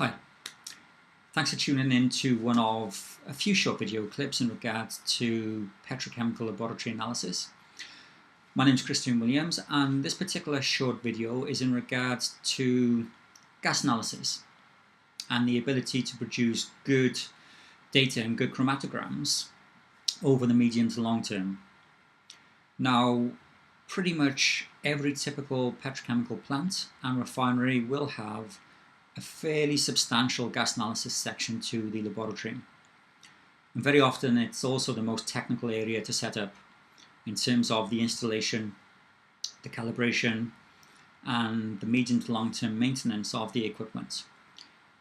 Hi, thanks for tuning in to one of a few short video clips in regards to petrochemical laboratory analysis. My name is Christian.Williams, and this particular short video is in regards to gas analysis and the ability to produce good data and good chromatograms over the medium to long term. Now, pretty much every typical petrochemical plant and refinery will have a fairly substantial gas analysis section to the laboratory. And very often it's also the most technical area to set up in terms of the installation, the calibration, and the medium to long-term maintenance of the equipment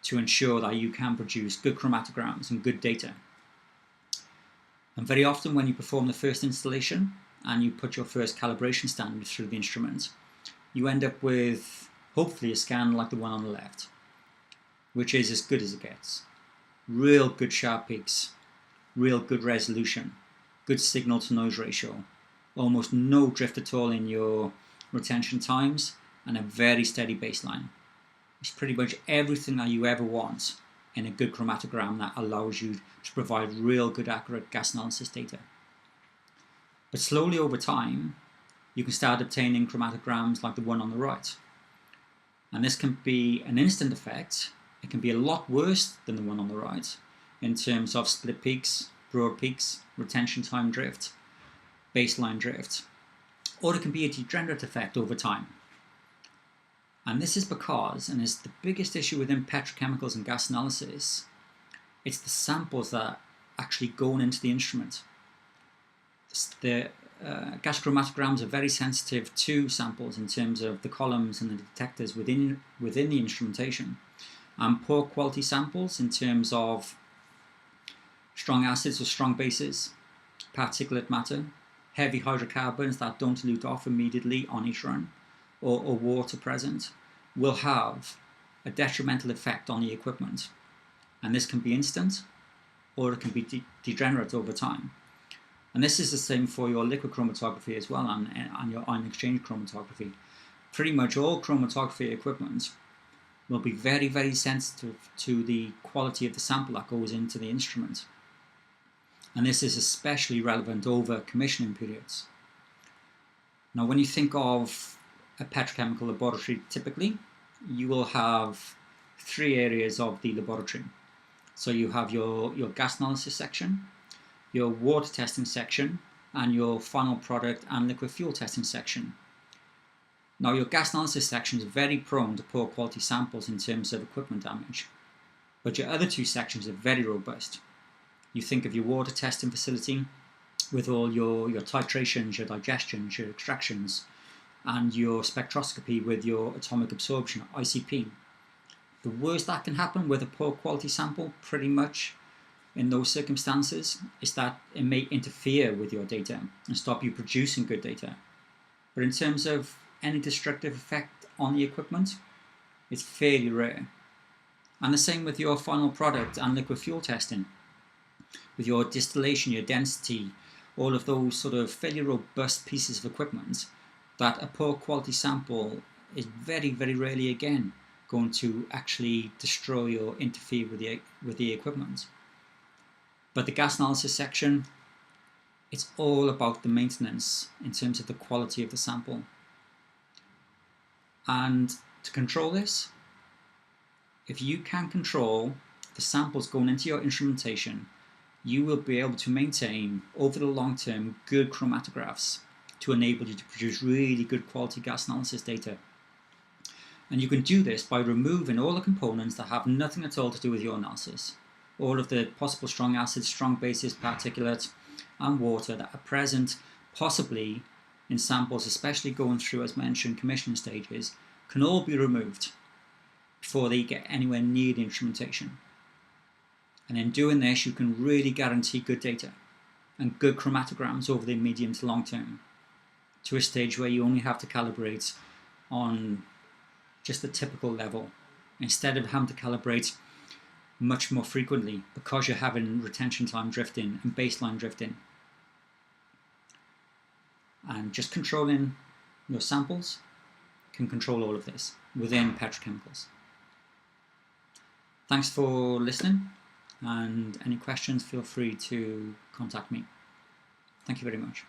to ensure that you can produce good chromatograms and good data. And very often when you perform the first installation and you put your first calibration standard through the instrument, you end up with hopefully a scan like the one on the left, which is as good as it gets. Real good sharp peaks, real good resolution, good signal to noise ratio, almost no drift at all in your retention times, and a very steady baseline. It's pretty much everything that you ever want in a good chromatogram that allows you to provide real good accurate gas analysis data. But slowly over time, you can start obtaining chromatograms like the one on the right. And this can be an instant effect. It can be a lot worse than the one on the right in terms of split peaks, broad peaks, retention time drift, baseline drift, or it can be a degenerate effect over time. And this is because, and is the biggest issue within petrochemicals and gas analysis, it's the samples that actually go into the instrument. The gas chromatograms are very sensitive to samples in terms of the columns and the detectors within the instrumentation. And poor quality samples in terms of strong acids or strong bases, particulate matter, heavy hydrocarbons that don't elute off immediately on each run, or water present, will have a detrimental effect on the equipment. And this can be instant, or it can be degenerate over time. And this is the same for your liquid chromatography as well, and your ion exchange chromatography. Pretty much all chromatography equipment will be very, very sensitive to the quality of the sample that goes into the instrument. And this is especially relevant over commissioning periods. Now, when you think of a petrochemical laboratory, typically, you will have three areas of the laboratory. So you have your gas analysis section, your water testing section, and your final product and liquid fuel testing section. Now, your gas analysis section is very prone to poor quality samples in terms of equipment damage, but your other two sections are very robust. You think of your water testing facility with all your titrations, your digestions, your extractions, and your spectroscopy with your atomic absorption, ICP. The worst that can happen with a poor quality sample, pretty much in those circumstances, is that it may interfere with your data and stop you producing good data. But in terms of any destructive effect on the equipment, it's fairly rare. And the same with your final product and liquid fuel testing. With your distillation, your density, all of those sort of fairly robust pieces of equipment, that a poor quality sample is very, very rarely again going to actually destroy or interfere with the equipment. But the gas analysis section, it's all about the maintenance in terms of the quality of the sample. And to control this, if you can control the samples going into your instrumentation, you will be able to maintain over the long term good chromatographs to enable you to produce really good quality gas analysis data. And you can do this by removing all the components that have nothing at all to do with your analysis. All of the possible strong acids, strong bases, particulate, and water that are present possibly in samples, especially going through, as mentioned, commissioning stages, can all be removed before they get anywhere near the instrumentation. And in doing this, you can really guarantee good data and good chromatograms over the medium to long term, to a stage where you only have to calibrate on just the typical level, instead of having to calibrate much more frequently because you're having retention time drifting and baseline drifting. And just controlling your samples can control all of this within petrochemicals. Thanks for listening, and any questions, feel free to contact me. Thank you very much.